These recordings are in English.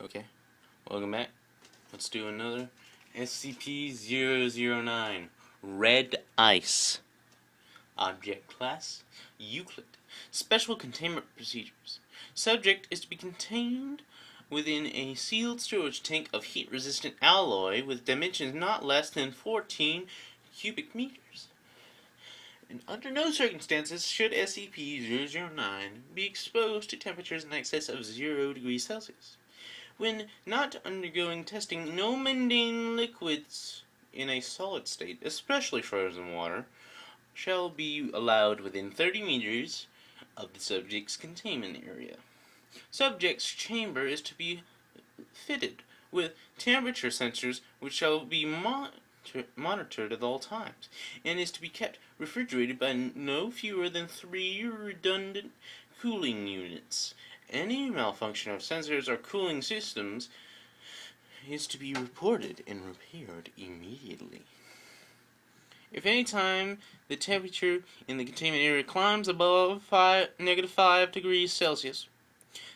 Okay, welcome back. Let's do another SCP-009 Red Ice. Object Class Euclid. Special Containment Procedures. Subject is to be contained within a sealed storage tank of heat-resistant alloy with dimensions not less than 14 cubic meters. And under no circumstances should SCP-009 be exposed to temperatures in excess of 0 degrees Celsius. When not undergoing testing, no mundane liquids in a solid state, especially frozen water, shall be allowed within 30 meters of the subject's containment area. Subject's chamber is to be fitted with temperature sensors which shall be monitored at all times, and is to be kept refrigerated by no fewer than 3 redundant cooling units. Any malfunction of sensors or cooling systems is to be reported and repaired immediately. If any time the temperature in the containment area climbs above -5 degrees Celsius,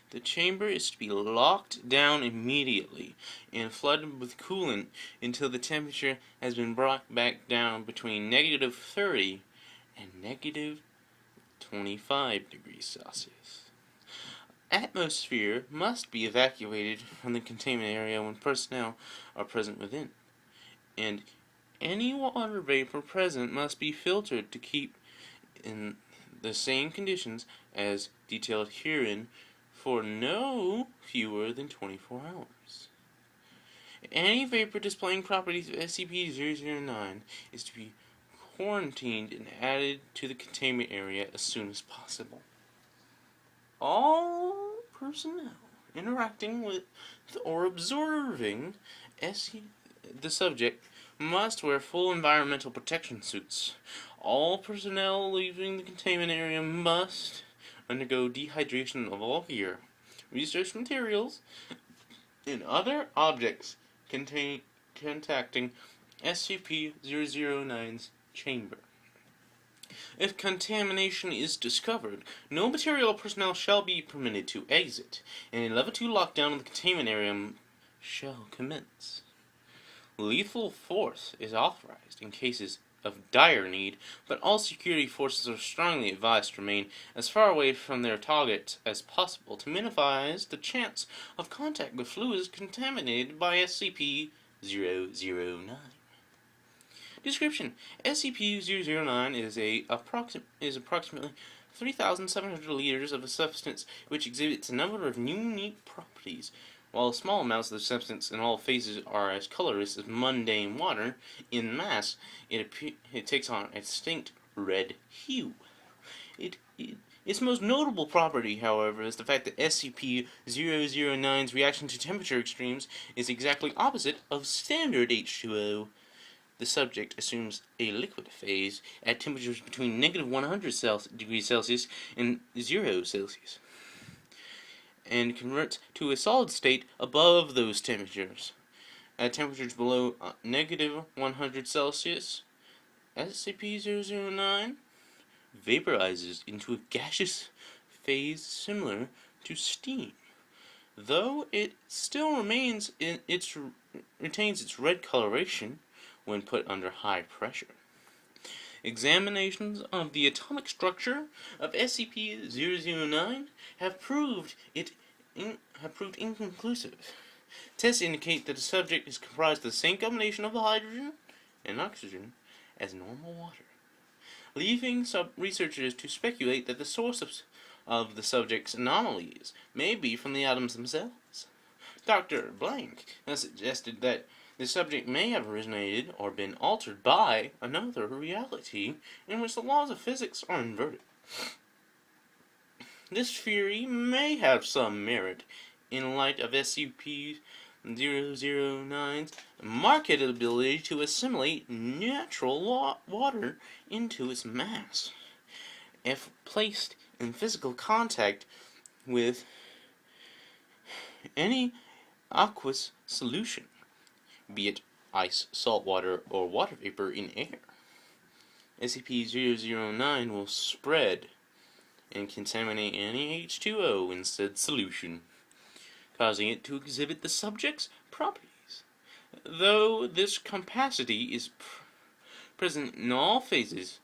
the chamber is to be locked down immediately and flooded with coolant until the temperature has been brought back down between -30 and -25 degrees Celsius. Atmosphere must be evacuated from the containment area when personnel are present within, and any water vapor present must be filtered to keep in the same conditions as detailed herein for no fewer than 24 hours. Any vapor displaying properties of SCP-009 is to be quarantined and added to the containment area as soon as possible. All personnel interacting with or observing the subject must wear full environmental protection suits. All personnel leaving the containment area must undergo dehydration of all gear, research materials, and other objects contacting SCP-009's chamber. If contamination is discovered, no material or personnel shall be permitted to exit, and a Level 2 lockdown of the containment area shall commence. Lethal force is authorized in cases of dire need, but all security forces are strongly advised to remain as far away from their targets as possible to minimize the chance of contact with fluids contaminated by SCP-009. Description: SCP-009 is approximately 3,700 liters of a substance which exhibits a number of unique properties. While small amounts of the substance in all phases are as colorless as mundane water, in mass it takes on a distinct red hue. Its most notable property, however, is the fact that SCP-009's reaction to temperature extremes is exactly opposite of standard H2O. The subject assumes a liquid phase at temperatures between -100 degrees Celsius and 0 Celsius, and converts to a solid state above those temperatures. At temperatures below -100 Celsius, SCP-009 vaporizes into a gaseous phase similar to steam, though it still retains its red coloration when put under high pressure. Examinations of the atomic structure of SCP-009 have proved inconclusive. Tests indicate that the subject is comprised of the same combination of hydrogen and oxygen as normal water, leaving researchers to speculate that the source of the subject's anomalies may be from the atoms themselves. Dr. Blank has suggested that the subject may have originated or been altered by another reality in which the laws of physics are inverted. This theory may have some merit in light of SCP-009's marked ability to assimilate natural water into its mass. If placed in physical contact with any aqueous solution, be it ice, salt water, or water vapor in air, SCP-009 will spread and contaminate any H2O in said solution. causing it to exhibit the subject's properties. Though this capacity is present in all phases,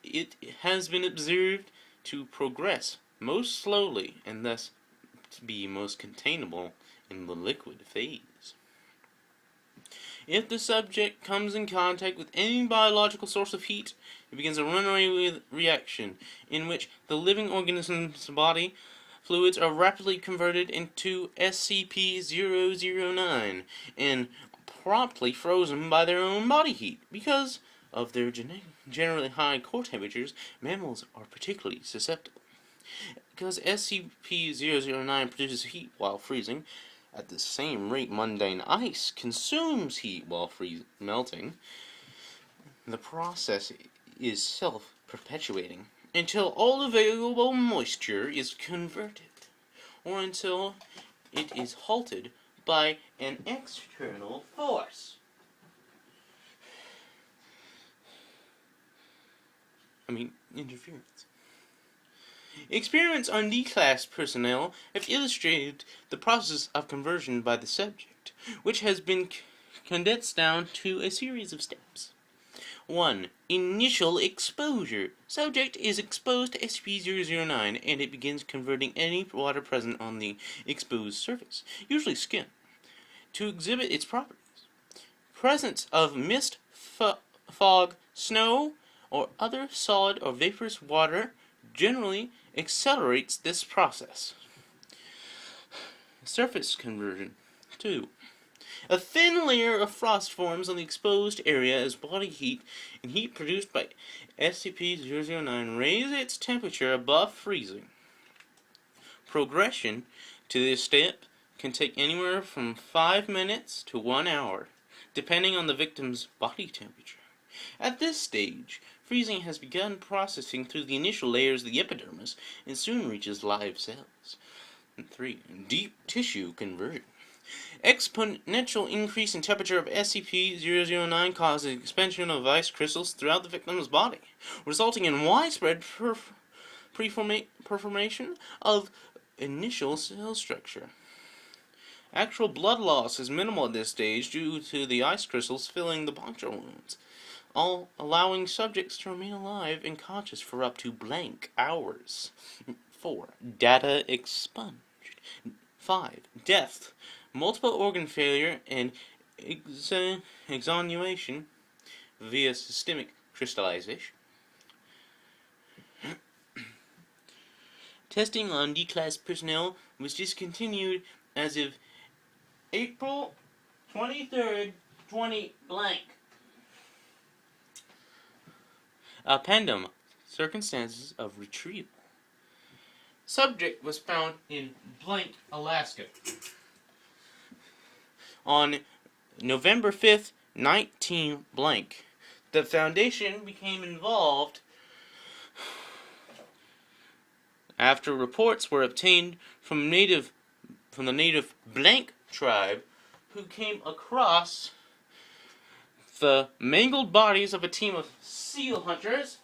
it has been observed to progress most slowly and thus to be most containable in the liquid phase. If the subject comes in contact with any biological source of heat, it begins a runaway reaction in which the living organism's body fluids are rapidly converted into SCP-009 and promptly frozen by their own body heat. Because of their generally high core temperatures, mammals are particularly susceptible. Because SCP-009 produces heat while freezing, at the same rate mundane ice consumes heat while melting, the process is self-perpetuating until all available moisture is converted, or until it is halted by an external force. Interference. Experiments on D-class personnel have illustrated the process of conversion by the subject, which has been condensed down to a series of steps. 1. Initial exposure. Subject is exposed to SCP-009 and it begins converting any water present on the exposed surface, usually skin, to exhibit its properties. Presence of mist, fog, snow, or other solid or vaporous water generally accelerates this process. Surface conversion. 2. A thin layer of frost forms on the exposed area as body heat and heat produced by SCP-009 raise its temperature above freezing. Progression to this step can take anywhere from 5 minutes to 1 hour, depending on the victim's body temperature. At this stage, freezing has begun processing through the initial layers of the epidermis and soon reaches live cells. 3. Deep tissue conversion. Exponential increase in temperature of SCP-009 causes expansion of ice crystals throughout the victim's body, resulting in widespread performation of initial cell structure. Actual blood loss is minimal at this stage due to the ice crystals filling the puncture wounds, all allowing subjects to remain alive and conscious for up to blank hours. 4. Data expunged. 5. Death. Multiple organ failure and exoneration via systemic crystallization. Testing on D-class personnel was discontinued as of April 23rd, 20 blank. Appendum. Circumstances of retrieval. Subject was found in blank, Alaska, on November 5th, 19 blank. The Foundation became involved after reports were obtained from the native blank tribe who came across the mangled bodies of a team of seal hunters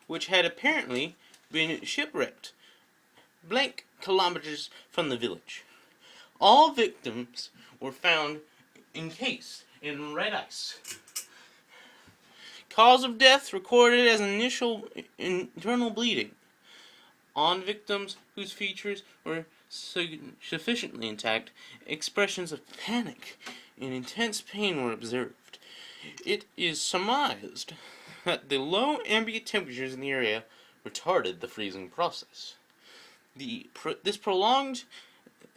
which had apparently been shipwrecked blank kilometers from the village. All victims were found encased in red ice. Cause of death recorded as initial internal bleeding. On victims whose features were sufficiently intact, expressions of panic and intense pain were observed. It is surmised that the low ambient temperatures in the area retarded the freezing process. This prolonged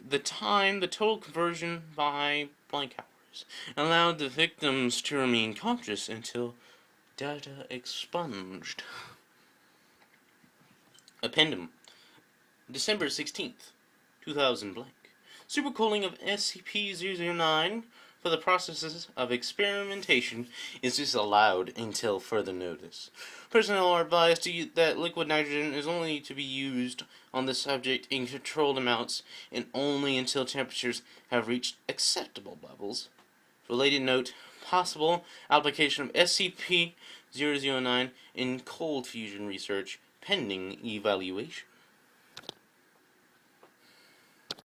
the total conversion by blank hours, and allowed the victims to remain conscious until data expunged. Appendum. December 16th, 2000 blank. Supercooling of SCP-009 for the processes of experimentation is disallowed until further notice. Personnel are advised that liquid nitrogen is only to be used on the subject in controlled amounts and only until temperatures have reached acceptable levels. Related note, possible application of SCP SCP-009 in cold fusion research pending evaluation.